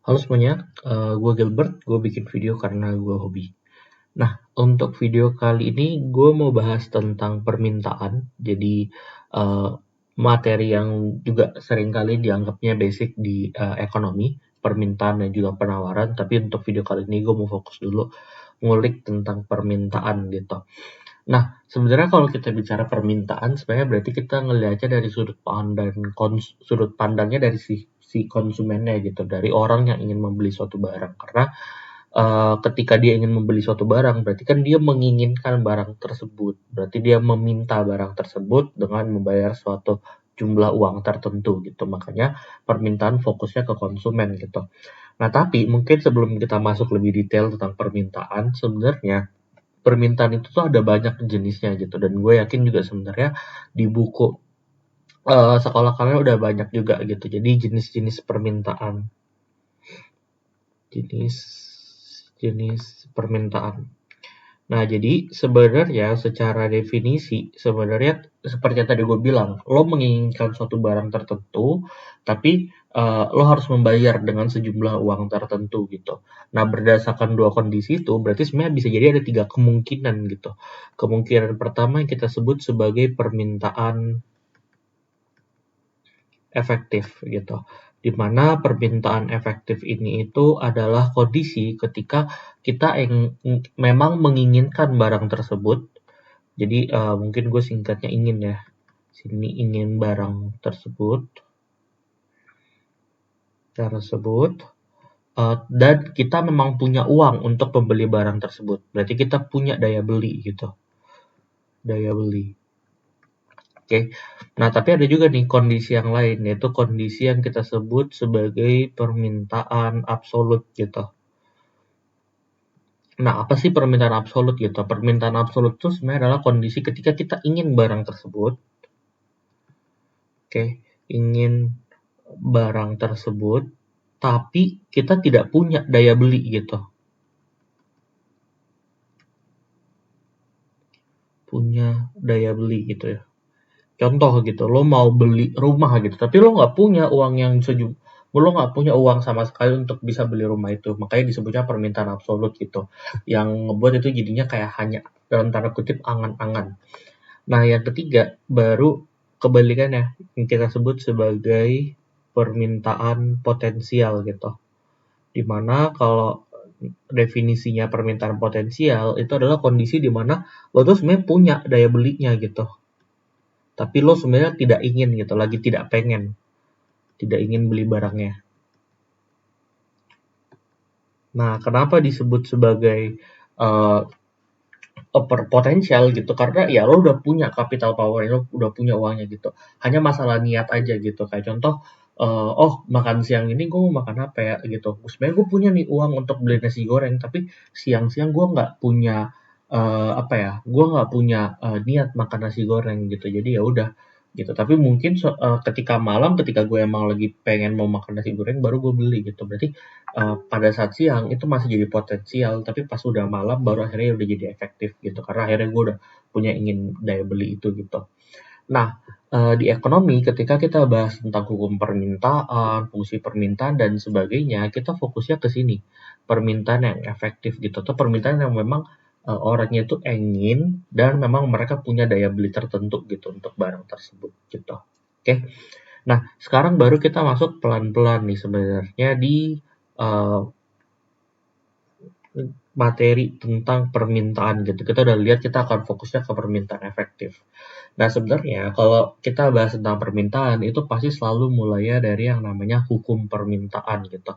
Halo semuanya, gue Gilbert, gue bikin video karena gue hobi. Nah, untuk video kali ini gue mau bahas tentang permintaan. Jadi, materi yang juga seringkali dianggapnya basic di ekonomi, permintaan dan juga penawaran. Tapi untuk video kali ini gue mau fokus dulu ngulik tentang permintaan gitu. Nah, sebenarnya kalau kita bicara permintaan, sebenarnya berarti kita ngelihatnya dari sudut pandangnya dari si konsumennya gitu, dari orang yang ingin membeli suatu barang. Karena ketika dia ingin membeli suatu barang, berarti kan dia menginginkan barang tersebut. Berarti dia meminta barang tersebut dengan membayar suatu jumlah uang tertentu gitu. Makanya permintaan fokusnya ke konsumen gitu. Nah, tapi mungkin sebelum kita masuk lebih detail tentang permintaan, sebenarnya permintaan itu tuh ada banyak jenisnya gitu, dan gue yakin juga sebenarnya di buku sekolah kalian udah banyak juga gitu. Jadi jenis-jenis permintaan, jenis permintaan. Nah, jadi sebenarnya secara definisi, sebenarnya seperti yang tadi gue bilang, lo menginginkan suatu barang tertentu, tapi lo harus membayar dengan sejumlah uang tertentu gitu. Nah, berdasarkan dua kondisi itu, berarti sebenarnya bisa jadi ada tiga kemungkinan gitu. Kemungkinan pertama yang kita sebut sebagai permintaan efektif gitu. Di mana permintaan efektif ini itu adalah kondisi ketika kita memang menginginkan barang tersebut. Jadi mungkin gue singkatnya ingin ya. Sini ingin barang tersebut dan kita memang punya uang untuk membeli barang tersebut. Berarti kita punya daya beli gitu. Daya beli. Oke. Nah, tapi ada juga nih kondisi yang lain, yaitu kondisi yang kita sebut sebagai permintaan absolut gitu. Nah, apa sih permintaan absolut gitu? Permintaan absolut itu sebenarnya adalah kondisi ketika kita ingin barang tersebut. Oke, ingin barang tersebut, tapi kita tidak punya daya beli gitu. Punya daya beli gitu ya. Contoh gitu, lo mau beli rumah gitu, tapi lo nggak punya uang yang lo nggak punya uang sama sekali untuk bisa beli rumah itu. Makanya disebutnya permintaan absolut gitu. Yang ngebuat itu jadinya kayak hanya dalam tanda kutip angan-angan. Nah, yang ketiga baru kebalikannya yang kita sebut sebagai permintaan potensial gitu. Dimana kalau definisinya permintaan potensial itu adalah kondisi di mana lo tuh sebenarnya punya daya belinya gitu. Tapi lo sebenarnya tidak ingin gitu, lagi tidak ingin beli barangnya. Nah, kenapa disebut sebagai uh, potensial gitu? Karena ya lo udah punya capital power, lo udah punya uangnya gitu. Hanya masalah niat aja gitu. Kayak contoh, makan siang ini gue mau makan apa ya gitu. Sebenarnya gue punya nih uang untuk beli nasi goreng, tapi siang-siang gue nggak punya gue nggak punya niat makan nasi goreng gitu. Jadi ya udah gitu. Tapi mungkin ketika malam, ketika gue emang lagi pengen mau makan nasi goreng, baru gue beli gitu. Berarti pada saat siang itu masih jadi potensial, tapi pas udah malam baru akhirnya udah jadi efektif gitu. Karena akhirnya gue udah punya ingin daya beli itu gitu. Nah, di ekonomi ketika kita bahas tentang hukum permintaan, fungsi permintaan dan sebagainya, kita fokusnya ke sini. Permintaan yang efektif gitu, atau permintaan yang memang orangnya itu ingin dan memang mereka punya daya beli tertentu gitu untuk barang tersebut gitu. Oke. Nah, sekarang baru kita masuk pelan-pelan nih sebenarnya di uh, materi tentang permintaan gitu. Kita udah lihat kita akan fokusnya ke permintaan efektif. Nah, sebenarnya kalau kita bahas tentang permintaan itu pasti selalu mulainya dari yang namanya hukum permintaan gitu.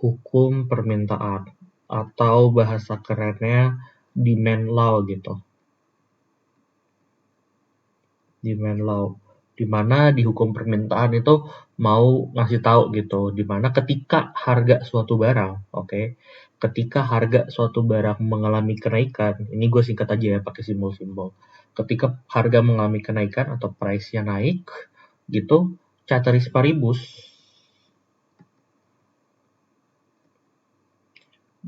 Hukum permintaan atau bahasa kerennya demand law gitu. Demand law. Dimana di hukum permintaan itu mau ngasih tahu gitu, dimana ketika harga suatu barang, oke, ketika harga suatu barang mengalami kenaikan, ini gue singkat aja ya pakai simbol-simbol. Ketika harga mengalami kenaikan atau price-nya naik, gitu, ceteris paribus,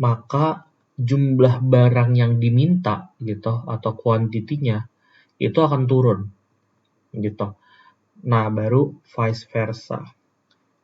maka jumlah barang yang diminta gitu atau kuantitinya itu akan turun gitu. Nah, baru vice versa.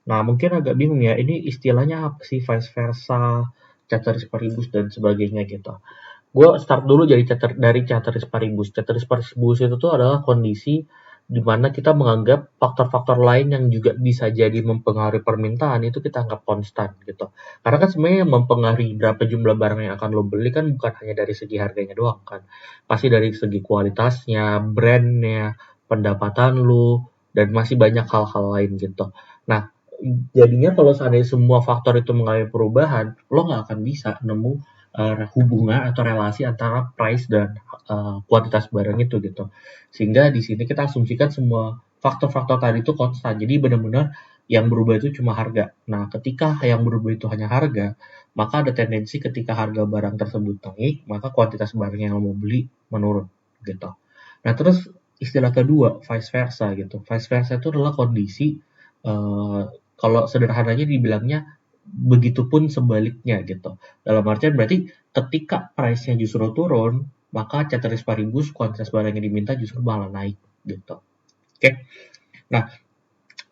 Nah, mungkin agak bingung ya, ini istilahnya apa sih vice versa, ceteris paribus dan sebagainya gitu. Gue start dulu dari ceteris paribus. Ceteris paribus itu tuh adalah kondisi di mana kita menganggap faktor-faktor lain yang juga bisa jadi mempengaruhi permintaan itu kita anggap konstan gitu. Karena kan sebenarnya yang mempengaruhi berapa jumlah barang yang akan lo beli kan bukan hanya dari segi harganya doang kan. Pasti dari segi kualitasnya, brandnya, pendapatan lo, dan masih banyak hal-hal lain gitu. Nah, jadinya kalau seandainya semua faktor itu mengalami perubahan, lo nggak akan bisa nemu hubungan atau relasi antara price dan kuantitas barang itu gitu. Sehingga di sini kita asumsikan semua faktor-faktor tadi itu konstan. Jadi benar-benar yang berubah itu cuma harga. Nah, ketika yang berubah itu hanya harga, maka ada tendensi ketika harga barang tersebut naik, maka kuantitas barang yang lo mau beli menurun gitu. Nah, terus istilah kedua, vice versa gitu. Vice versa itu adalah kondisi kalau sederhananya dibilangnya begitupun sebaliknya gitu. Dalam artian berarti ketika price-nya justru turun, maka ceteris paribus kuantitas barang yang diminta justru malah naik gitu. Oke. Nah,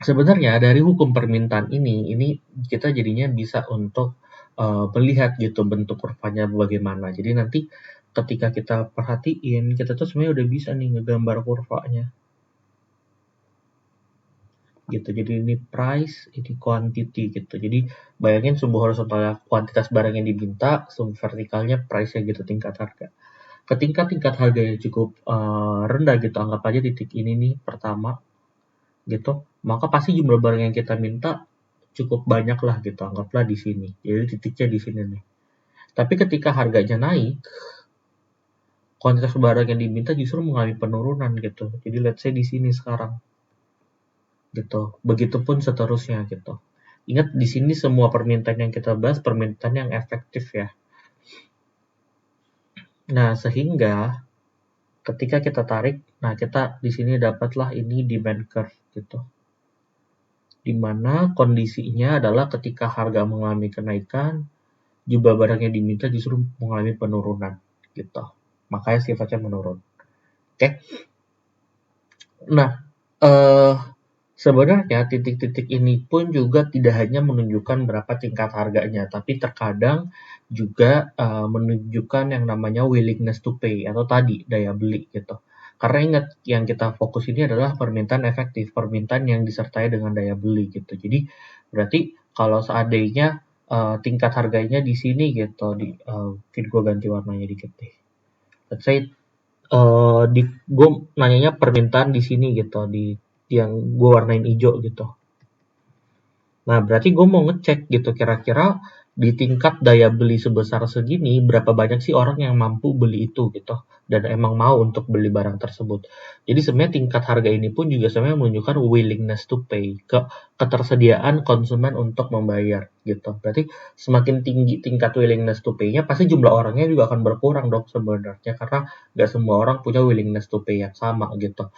sebenarnya dari hukum permintaan ini kita jadinya bisa untuk melihat gitu bentuk kurvanya bagaimana. Jadi nanti ketika kita perhatiin, kita tuh sebenarnya udah bisa nih ngegambar kurvanya gitu. Jadi ini price, ini quantity gitu. Jadi bayangin sumbu horizontalnya kuantitas barang yang diminta, sumbu vertikalnya price-nya gitu, tingkat harga. Ketika tingkat harganya cukup rendah gitu, anggap aja titik ini nih pertama gitu, maka pasti jumlah barang yang kita minta cukup banyak lah gitu, anggaplah di sini. Jadi titiknya di sini nih. Tapi ketika harganya naik, kuantitas barang yang diminta justru mengalami penurunan gitu. Jadi let's say di sini sekarang gitu. Begitupun seterusnya gitu. Ingat di sini semua permintaan yang kita bahas permintaan yang efektif ya. Nah, sehingga ketika kita tarik, nah kita di sini dapatlah ini demand curve gitu. Di mana kondisinya adalah ketika harga mengalami kenaikan, jumlah barang yang diminta justru mengalami penurunan gitu. Makanya sifatnya menurun. Oke. Nah, eh sebenarnya titik-titik ini pun juga tidak hanya menunjukkan berapa tingkat harganya, tapi terkadang juga menunjukkan yang namanya willingness to pay atau tadi daya beli gitu. Karena ingat yang kita fokus ini adalah permintaan efektif, permintaan yang disertai dengan daya beli gitu. Jadi berarti kalau seandainya tingkat harganya di sini gitu, mungkin gue ganti warnanya dikit deh. Let's say gue nanyanya permintaan di sini gitu, di yang gue warnain hijau gitu. Nah, berarti gue mau ngecek gitu kira-kira di tingkat daya beli sebesar segini berapa banyak sih orang yang mampu beli itu gitu dan emang mau untuk beli barang tersebut. Jadi sebenarnya tingkat harga ini pun juga sebenarnya menunjukkan willingness to pay, ketersediaan konsumen untuk membayar gitu. Berarti semakin tinggi tingkat willingness to pay-nya pasti jumlah orangnya juga akan berkurang dong sebenarnya karena nggak semua orang punya willingness to pay yang sama gitu.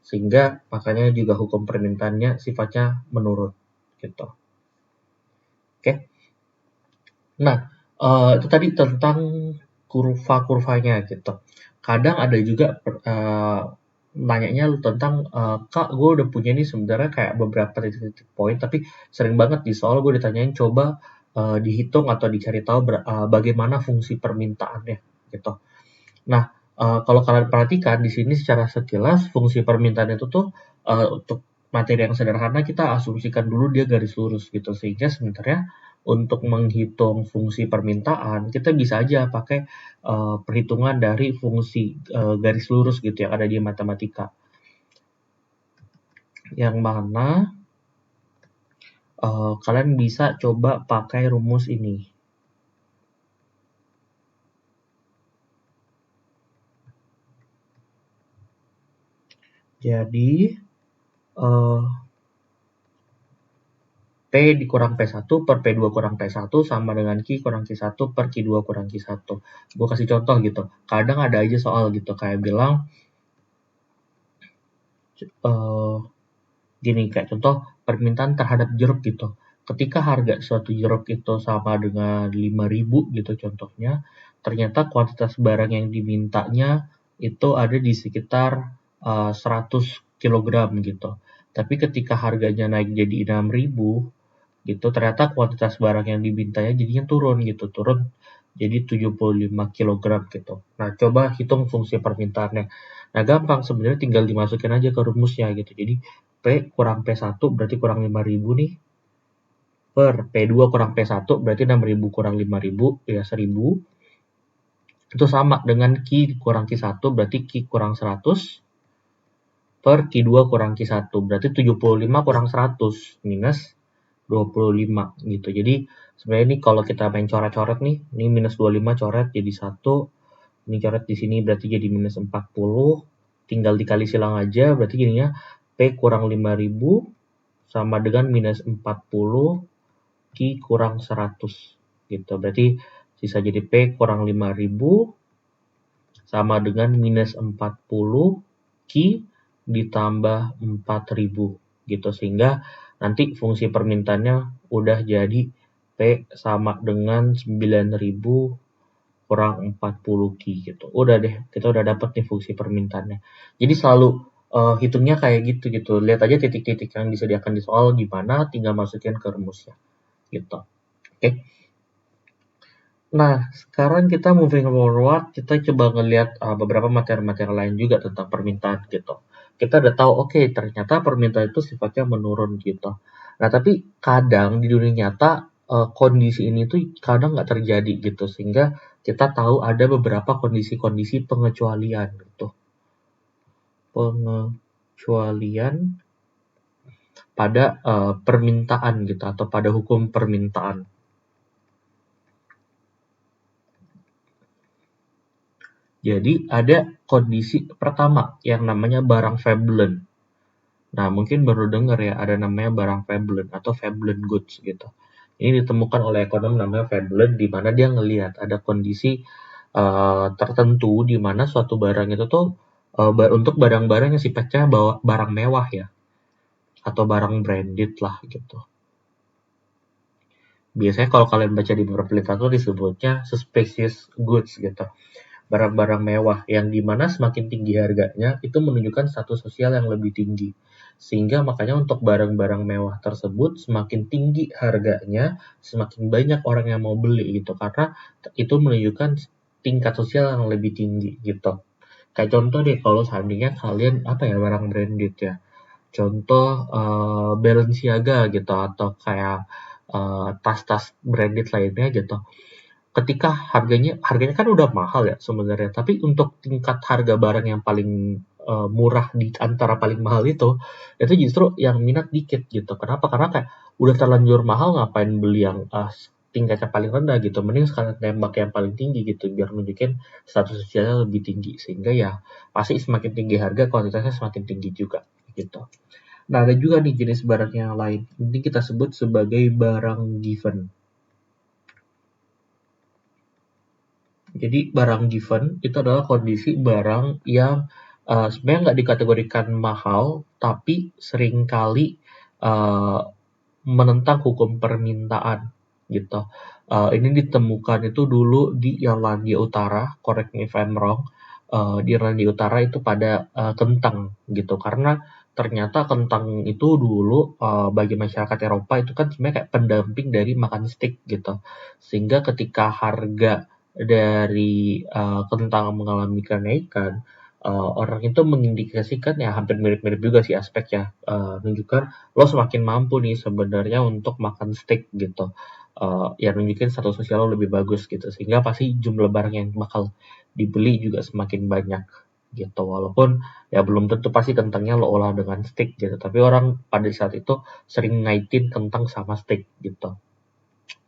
Sehingga makanya juga hukum permintaannya sifatnya menurun gitu. Oke. Nah, itu tadi tentang kurva-kurvanya gitu. Kadang ada juga nanyanya lu tentang Kak, gue udah punya nih sebenarnya kayak beberapa titik-titik poin, tapi sering banget di soal gue ditanyain coba dihitung atau dicari tahu bagaimana fungsi permintaannya gitu. Nah, kalau kalian perhatikan di sini secara sekilas fungsi permintaan itu tuh untuk materi yang sederhana kita asumsikan dulu dia garis lurus gitu sehingga sebenarnya untuk menghitung fungsi permintaan kita bisa aja pakai perhitungan dari fungsi garis lurus gitu yang ada di matematika. Yang mana kalian bisa coba pakai rumus ini. Jadi P dikurang P1 per P2 kurang P1 sama dengan Q kurang Q1 per Q2 kurang Q1. Gue kasih contoh gitu. Kadang ada aja soal gitu kayak bilang gini kayak contoh permintaan terhadap jeruk gitu. Ketika harga suatu jeruk itu sama dengan 5.000 gitu contohnya, ternyata kuantitas barang yang dimintanya itu ada di sekitar 100 kg gitu. Tapi ketika harganya naik jadi 6.000, gitu, ternyata kuantitas barang yang dimintanya jadinya turun gitu, turun jadi 75 kg gitu. Nah, coba hitung fungsi permintaannya. Nah, gampang sebenarnya, tinggal dimasukin aja ke rumusnya gitu. Jadi P kurang P1 berarti kurang 5.000 nih, per P2 kurang P1 berarti 6.000 kurang 5.000 ya 1.000. Itu sama dengan Q kurang Q1 berarti Q kurang 100 per Q2 kurang Q1 berarti 75 kurang 100 minus 25 gitu. Jadi sebenarnya ini kalau kita main coret-coret nih, ini minus 25 coret jadi 1, ini coret di sini berarti jadi minus 40, tinggal dikali silang aja berarti jadinya P kurang 5.000 sama dengan minus 40 Q kurang 100 gitu. Berarti sisa jadi P kurang 5.000 sama dengan minus 40 Q ditambah 4.000 gitu, sehingga nanti fungsi permintaannya udah jadi P sama dengan 9.000 kurang 40 Q gitu. Udah deh, kita udah dapet nih fungsi permintaannya. Jadi selalu hitungnya kayak gitu. Lihat aja titik-titik yang disediakan di soal gimana, tinggal masukin ke rumusnya gitu. Oke. Nah, sekarang kita moving forward, kita coba ngelihat beberapa materi-materi lain juga tentang permintaan gitu. Kita udah tahu, oke, ternyata permintaan itu sifatnya menurun gitu. Nah, tapi kadang di dunia nyata kondisi ini tuh kadang nggak terjadi gitu, sehingga kita tahu ada beberapa kondisi-kondisi pengecualian gitu. Pengecualian pada permintaan gitu, atau pada hukum permintaan. Jadi ada kondisi pertama yang namanya barang Veblen. Nah, mungkin baru dengar ya ada namanya barang Veblen atau Veblen goods gitu. Ini ditemukan oleh ekonom namanya Veblen, di mana dia ngelihat ada kondisi tertentu di mana suatu barang itu tuh untuk barang-barang yang sifatnya barang mewah ya, atau barang branded lah gitu. Biasanya kalau kalian baca di beberapa literatur disebutnya suspicious goods gitu. Barang-barang mewah yang dimana semakin tinggi harganya itu menunjukkan status sosial yang lebih tinggi, sehingga makanya untuk barang-barang mewah tersebut semakin tinggi harganya, semakin banyak orang yang mau beli gitu, karena itu menunjukkan tingkat sosial yang lebih tinggi gitu. Kayak contoh deh, kalau seandainya kalian barang branded ya, contoh Balenciaga gitu, atau kayak tas-tas branded lainnya gitu. Ketika harganya kan udah mahal ya sebenarnya, tapi untuk tingkat harga barang yang paling murah di antara paling mahal itu justru yang minat dikit gitu. Kenapa? Karena kayak udah terlanjur mahal, ngapain beli yang tingkatnya paling rendah gitu. Mending sekalian tembak yang paling tinggi gitu, biar nunjukin status sosialnya lebih tinggi, sehingga ya pasti semakin tinggi harga kuantitasnya semakin tinggi juga gitu. Nah, ada juga nih jenis barang yang lain. Ini kita sebut sebagai barang given. Jadi barang given itu adalah kondisi barang yang sebenarnya nggak dikategorikan mahal, tapi seringkali menentang hukum permintaan gitu. Ini ditemukan itu dulu di Irlandia Utara, correct me if I'm wrong. Di Irlandia Utara itu pada kentang gitu, karena ternyata kentang itu dulu bagi masyarakat Eropa itu kan sebenarnya kayak pendamping dari makan steak gitu, sehingga ketika harga dari kentang mengalami kenaikan, orang itu mengindikasikan ya hampir mirip-mirip juga sih aspeknya, menunjukkan lo semakin mampu nih sebenarnya untuk makan steak gitu, ya nunjukin status sosial lo lebih bagus gitu, sehingga pasti jumlah barang yang bakal dibeli juga semakin banyak gitu. Walaupun ya belum tentu pasti kentangnya lo olah dengan steak gitu, tapi orang pada saat itu sering ngaitin kentang sama steak gitu.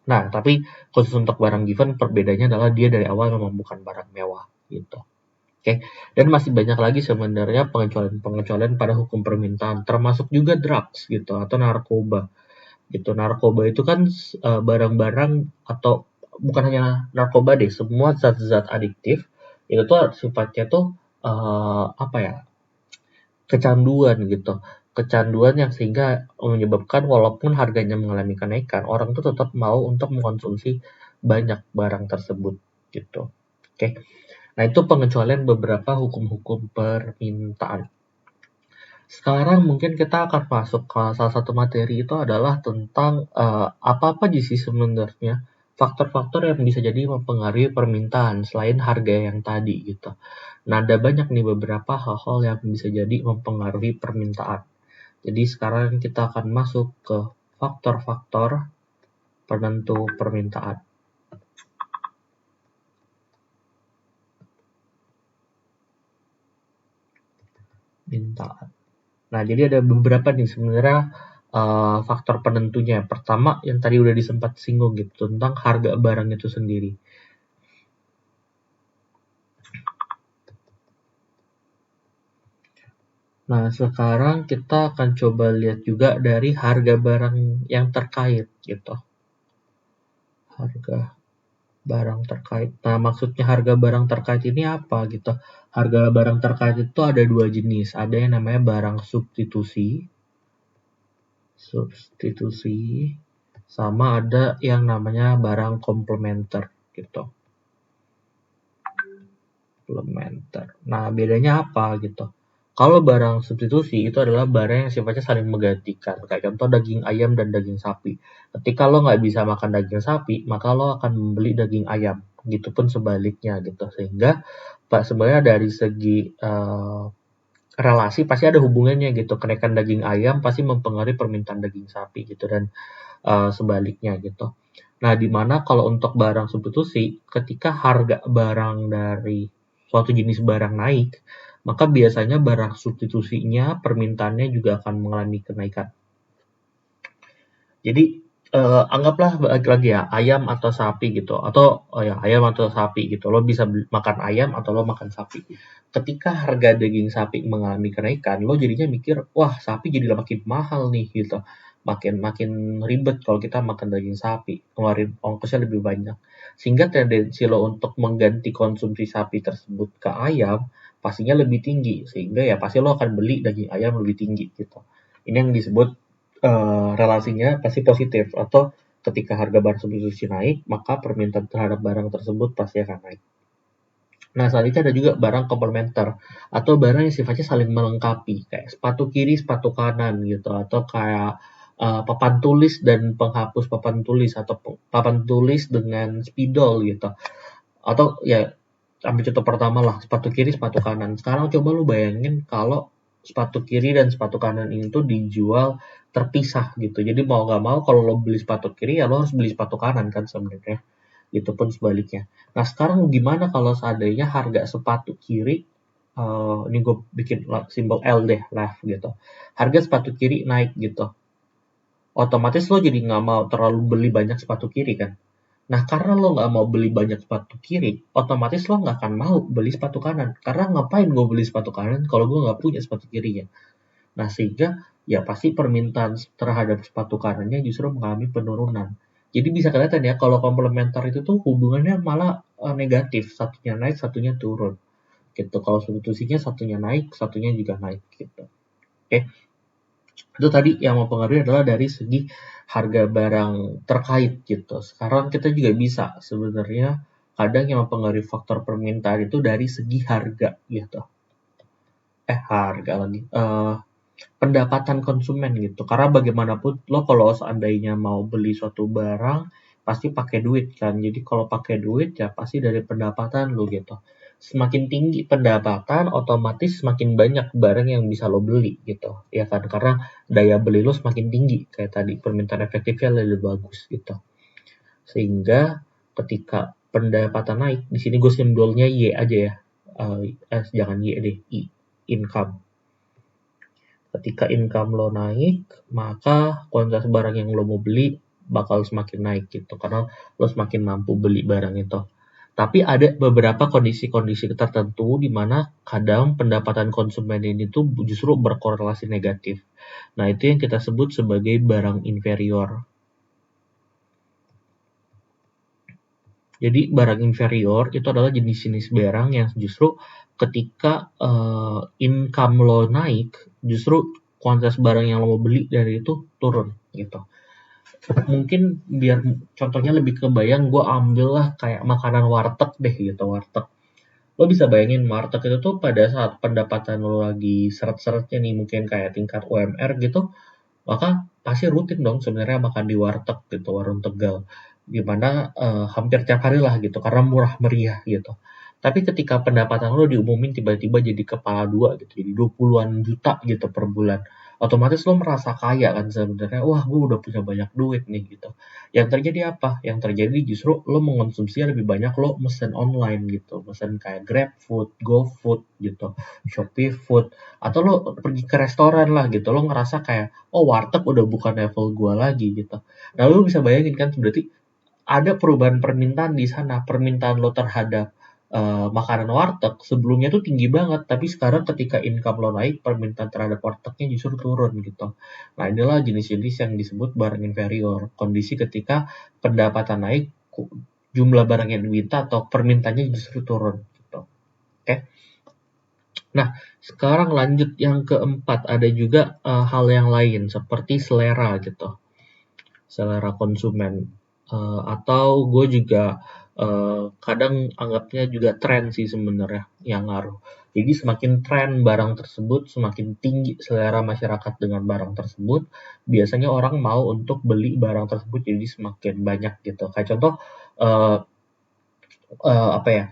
Nah, tapi khusus untuk barang given, perbedaannya adalah dia dari awal memang bukan barang mewah gitu. Oke, dan masih banyak lagi sebenarnya pengecualian pada hukum permintaan, termasuk juga drugs gitu atau narkoba gitu. Narkoba itu kan barang-barang, atau bukan hanya narkoba deh, semua zat-zat adiktif itu tuh sifatnya tuh kecanduan gitu. Kecanduan yang sehingga menyebabkan walaupun harganya mengalami kenaikan, orang tuh tetap mau untuk mengkonsumsi banyak barang tersebut gitu. Oke. Nah, itu pengecualian beberapa hukum-hukum permintaan. Sekarang mungkin kita akan masuk ke salah satu materi itu adalah tentang apa-apa sih sebenarnya faktor-faktor yang bisa jadi mempengaruhi permintaan selain harga yang tadi gitu. Nah, ada banyak nih beberapa hal-hal yang bisa jadi mempengaruhi permintaan. Jadi sekarang kita akan masuk ke faktor-faktor penentu permintaan. Nah, jadi ada beberapa nih sebenarnya faktor penentunya. Pertama, yang tadi udah disempat singgung gitu, tentang harga barang itu sendiri. Nah, sekarang kita akan coba lihat juga dari harga barang yang terkait gitu. Harga barang terkait. Nah, maksudnya harga barang terkait ini apa gitu? Harga barang terkait itu ada dua jenis. Ada yang namanya barang substitusi, sama ada yang namanya barang komplementer gitu. Komplementer. Nah, bedanya apa gitu? Kalau barang substitusi itu adalah barang yang sifatnya saling menggantikan. Kayak contoh daging ayam dan daging sapi. Ketika lo nggak bisa makan daging sapi, maka lo akan membeli daging ayam. Gitu pun sebaliknya gitu. Sehingga sebenarnya dari segi relasi pasti ada hubungannya gitu. Kenaikan daging ayam pasti mempengaruhi permintaan daging sapi gitu, dan sebaliknya gitu. Nah, dimana kalau untuk barang substitusi, ketika harga barang dari suatu jenis barang naik, maka biasanya barang substitusinya permintaannya juga akan mengalami kenaikan. Jadi anggaplah lagi ya, ayam atau sapi gitu, atau ayam atau sapi gitu. Lo bisa makan ayam atau lo makan sapi. Ketika harga daging sapi mengalami kenaikan, lo jadinya mikir, wah sapi jadi makin mahal nih gitu. Makin ribet kalau kita makan daging sapi, ngeluarin ongkosnya lebih banyak. Sehingga tendensi lo untuk mengganti konsumsi sapi tersebut ke ayam pastinya lebih tinggi, sehingga ya pasti lo akan beli daging ayam lebih tinggi gitu. Ini yang disebut relasinya pasti positif, atau ketika harga barang substitusi naik, maka permintaan terhadap barang tersebut pasti akan naik. Nah, selanjutnya ada juga barang komplementer, atau barang yang sifatnya saling melengkapi, kayak sepatu kiri, sepatu kanan gitu, atau kayak papan tulis dan penghapus papan tulis, atau papan tulis dengan spidol gitu. Atau ya, ambil contoh pertama lah, sepatu kiri, sepatu kanan. Sekarang coba lu bayangin kalau sepatu kiri dan sepatu kanan ini tuh dijual terpisah gitu. Jadi mau nggak mau kalau lo beli sepatu kiri ya lo harus beli sepatu kanan kan sebenarnya. Itu pun sebaliknya. Nah, sekarang gimana kalau seandainya harga sepatu kiri, ini gue bikin simbol L deh, left gitu. Harga sepatu kiri naik gitu. Otomatis lo jadi nggak mau terlalu beli banyak sepatu kiri kan. Nah, karena lo nggak mau beli banyak sepatu kiri, otomatis lo nggak akan mau beli sepatu kanan. Karena ngapain gue beli sepatu kanan kalau gue nggak punya sepatu kirinya. Nah, sehingga ya pasti permintaan terhadap sepatu kanannya justru mengalami penurunan. Jadi bisa kelihatan ya, kalau komplementer itu tuh hubungannya malah negatif. Satunya naik, satunya turun. Gitu. Kalau substitusinya satunya naik, satunya juga naik. Gitu. Oke. Itu tadi yang mempengaruhi adalah dari segi harga barang terkait gitu. Sekarang kita juga bisa sebenarnya kadang yang mempengaruhi faktor permintaan itu dari segi harga gitu. Harga lagi. Pendapatan konsumen gitu. Karena bagaimanapun lo kalau seandainya mau beli suatu barang pasti pakai duit kan. Jadi kalau pakai duit ya pasti dari pendapatan lo gitu. Semakin tinggi pendapatan, otomatis semakin banyak barang yang bisa lo beli gitu. Ya kan, karena daya beli lo semakin tinggi. Kayak tadi, permintaan efektifnya lebih bagus gitu. Sehingga ketika pendapatan naik, di sini gue simbolnya Y aja ya. Jangan Y deh, I, income. Ketika income lo naik, maka kuantitas barang yang lo mau beli bakal semakin naik gitu. Karena lo semakin mampu beli barang itu. Tapi ada beberapa kondisi-kondisi tertentu di mana kadang pendapatan konsumen ini tuh justru berkorelasi negatif. Nah, itu yang kita sebut sebagai barang inferior. Jadi barang inferior itu adalah jenis-jenis barang yang justru ketika income lo naik, justru kuantitas barang yang lo mau beli dari itu turun gitu. Mungkin biar contohnya lebih kebayang, gue ambil lah kayak makanan warteg deh gitu, warteg. Lo bisa bayangin warteg itu tuh pada saat pendapatan lo lagi seret-seretnya nih, mungkin kayak tingkat UMR gitu, maka pasti rutin dong sebenarnya makan di warteg gitu, warung Tegal. Gimana hampir tiap hari lah gitu, karena murah meriah gitu. Tapi ketika pendapatan lo diumumin tiba-tiba jadi kepala dua gitu, jadi 20-an juta gitu per bulan. Otomatis lo merasa kaya kan sebenarnya, wah gue udah punya banyak duit nih gitu. Yang terjadi apa? Yang terjadi justru lo mengonsumsi lebih banyak, lo mesen online gitu, mesen kayak GrabFood, GoFood gitu, Shopee Food, atau lo pergi ke restoran lah gitu, lo ngerasa kayak, oh warteg udah bukan level gua lagi gitu. Nah lo bisa bayangin kan berarti ada perubahan permintaan di sana, permintaan lo terhadap makanan warteg sebelumnya tuh tinggi banget, tapi sekarang ketika income lo naik, permintaan terhadap wartegnya justru turun gitu. Nah inilah jenis-jenis yang disebut barang inferior, kondisi ketika pendapatan naik, jumlah barang yang diminta atau permintaannya justru turun gitu. Oke. Nah, sekarang lanjut yang keempat, ada juga hal yang lain seperti selera gitu, selera konsumen. Atau gue juga kadang anggapnya juga tren sih sebenarnya yang ngaruh. Jadi semakin tren barang tersebut, semakin tinggi selera masyarakat dengan barang tersebut, biasanya orang mau untuk beli barang tersebut jadi semakin banyak gitu. Kayak contoh eh, apa ya?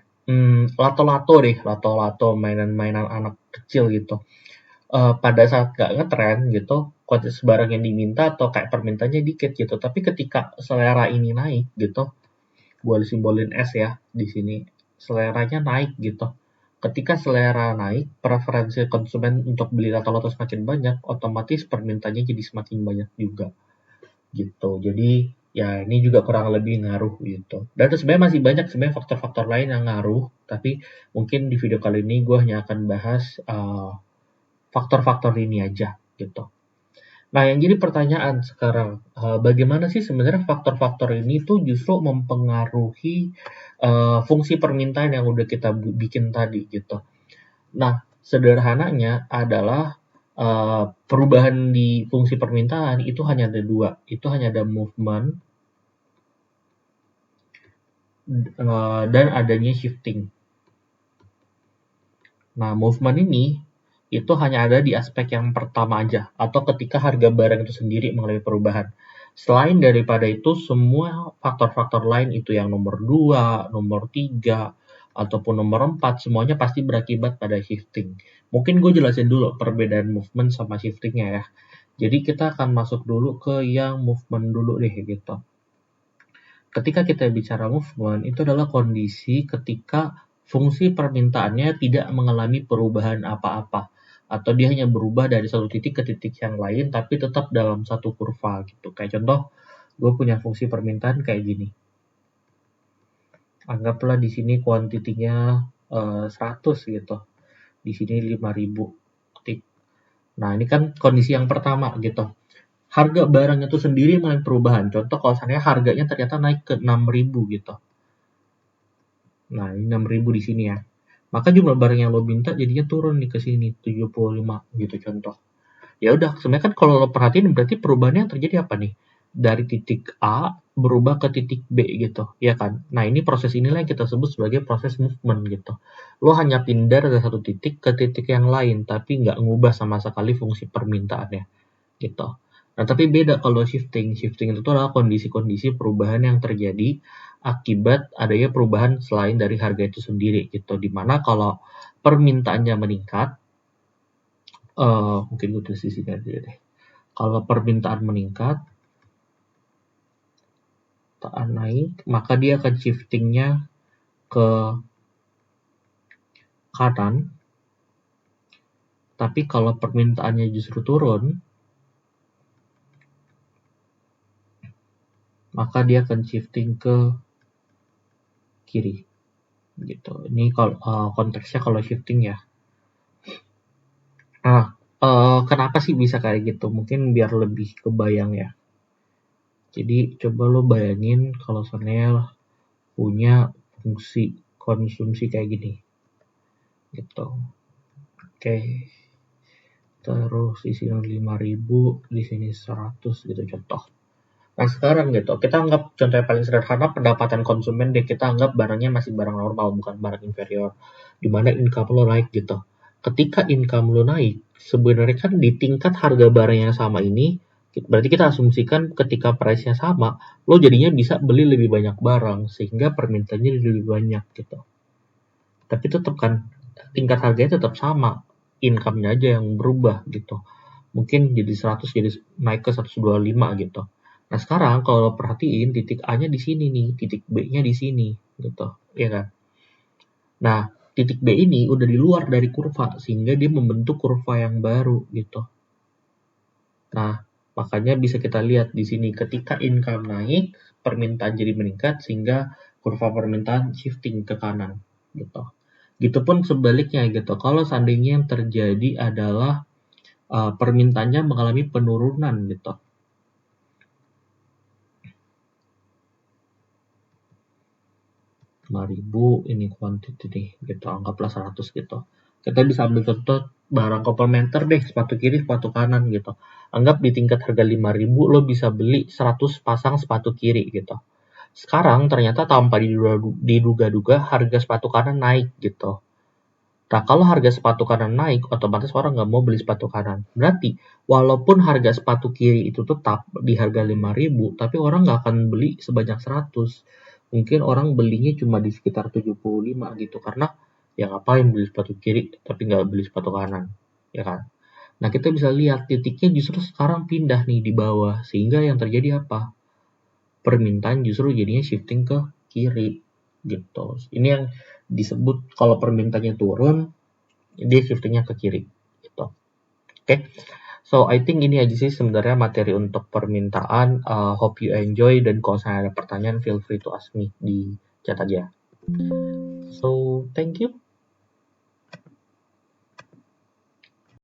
Lato-lato deh, lato-lato mainan-mainan anak kecil gitu. Pada saat gak ngetren gitu, kuantitas barang yang diminta atau kayak permintaannya dikit gitu. Tapi ketika selera ini naik gitu, gue simbolin S ya di sini, seleranya naik gitu. Ketika selera naik, preferensi konsumen untuk beli lato-lato semakin banyak, otomatis permintaannya jadi semakin banyak juga gitu. Jadi ya ini juga kurang lebih ngaruh gitu. Dan sebenarnya masih banyak sebenarnya faktor-faktor lain yang ngaruh, tapi mungkin di video kali ini gue hanya akan bahas faktor-faktor ini aja gitu. Nah, yang jadi pertanyaan sekarang, bagaimana sih sebenarnya faktor-faktor ini tuh justru mempengaruhi fungsi permintaan yang udah kita bikin tadi gitu. Nah, sederhananya adalah perubahan di fungsi permintaan itu hanya ada dua, itu hanya ada movement dan adanya shifting. Nah, movement ini itu hanya ada di aspek yang pertama aja, atau ketika harga barang itu sendiri mengalami perubahan. Selain daripada itu, semua faktor-faktor lain itu yang nomor 2, nomor 3, ataupun nomor 4, semuanya pasti berakibat pada shifting. Mungkin gue jelasin dulu perbedaan movement sama shiftingnya ya. Jadi kita akan masuk dulu ke yang movement dulu deh gitu. Ketika kita bicara movement, itu adalah kondisi ketika fungsi permintaannya tidak mengalami perubahan apa-apa, atau dia hanya berubah dari satu titik ke titik yang lain, tapi tetap dalam satu kurva gitu. Kayak contoh, gue punya fungsi permintaan kayak gini. Anggaplah di sini kuantitinya 100 gitu, di sini 5.000. Nah ini kan kondisi yang pertama gitu. Harga barang itu sendiri mengalami perubahan. Contoh kalau seandainya harganya ternyata naik ke 6.000 gitu. Nah, ini 6.000 di sini ya. Maka jumlah barang yang lo minta jadinya turun nih ke sini 75 gitu contoh. Ya udah, sebenarnya kan kalau lo perhatiin berarti perubahannya yang terjadi apa nih? Dari titik A berubah ke titik B gitu, ya kan? Nah, ini proses inilah yang kita sebut sebagai proses movement gitu. Lo hanya pindah dari satu titik ke titik yang lain, tapi nggak ngubah sama sekali fungsi permintaannya gitu. Nah, tapi beda kalau shifting. Shifting itu adalah kondisi-kondisi perubahan yang terjadi akibat adanya perubahan selain dari harga itu sendiri gitu. Dimana kalau permintaannya meningkat, mungkin gue tulis di sini aja deh. Kalau permintaan meningkat, permintaan naik, maka dia akan shiftingnya ke kanan. Tapi kalau permintaannya justru turun, maka dia akan shifting ke kiri gitu. Ini kalau konteksnya kalau shifting ya. Nah, kenapa sih bisa kayak gitu? Mungkin biar lebih kebayang ya. Jadi coba lo bayangin kalau seandainya punya fungsi konsumsi kayak gini. Gitu. Oke. Terus di sini 5.000, di sini 100 gitu contoh. Nah sekarang gitu, kita anggap contoh yang paling sederhana pendapatan konsumen deh, kita anggap barangnya masih barang normal, bukan barang inferior, dimana income lo naik gitu. Ketika income lo naik, sebenarnya kan di tingkat harga barang yang sama ini, berarti kita asumsikan ketika price-nya sama, lo jadinya bisa beli lebih banyak barang, sehingga permintaannya lebih banyak gitu. Tapi tetap kan, tingkat harganya tetap sama, income-nya aja yang berubah gitu. Mungkin jadi 100 jadi naik ke 125 gitu. Nah sekarang kalau perhatiin titik A-nya di sini nih, titik B-nya di sini gitu, ya kan? Nah titik B ini udah di luar dari kurva sehingga dia membentuk kurva yang baru gitu. Nah makanya bisa kita lihat di sini ketika income naik, permintaan jadi meningkat sehingga kurva permintaan shifting ke kanan gitu. Gitupun sebaliknya gitu. Kalau seandainya yang terjadi adalah permintaannya mengalami penurunan gitu. Rp5.000 ini quantity nih gitu, anggaplah 100 gitu. Kita bisa ambil contoh barang komplementer deh, sepatu kiri, sepatu kanan gitu. Anggap di tingkat harga 5.000 lo bisa beli 100 pasang sepatu kiri gitu. Sekarang ternyata tanpa diduga-duga harga sepatu kanan naik gitu. Nah, kalau harga sepatu kanan naik, otomatis orang nggak mau beli sepatu kanan. Berarti, walaupun harga sepatu kiri itu tetap di harga 5.000, tapi orang nggak akan beli sebanyak 100. Mungkin orang belinya cuma di sekitar 75 gitu, karena ya ngapain beli sepatu kiri, tapi nggak beli sepatu kanan, ya kan? Nah, kita bisa lihat titiknya justru sekarang pindah nih di bawah, sehingga yang terjadi apa? Permintaan justru jadinya shifting ke kiri, gitu. Ini yang disebut kalau permintaannya turun, dia shiftingnya ke kiri gitu. Oke. So I think ini aja sih sebenarnya materi untuk permintaan. Hope you enjoy, dan kalau saya ada pertanyaan feel free to ask me di chat aja. So thank you.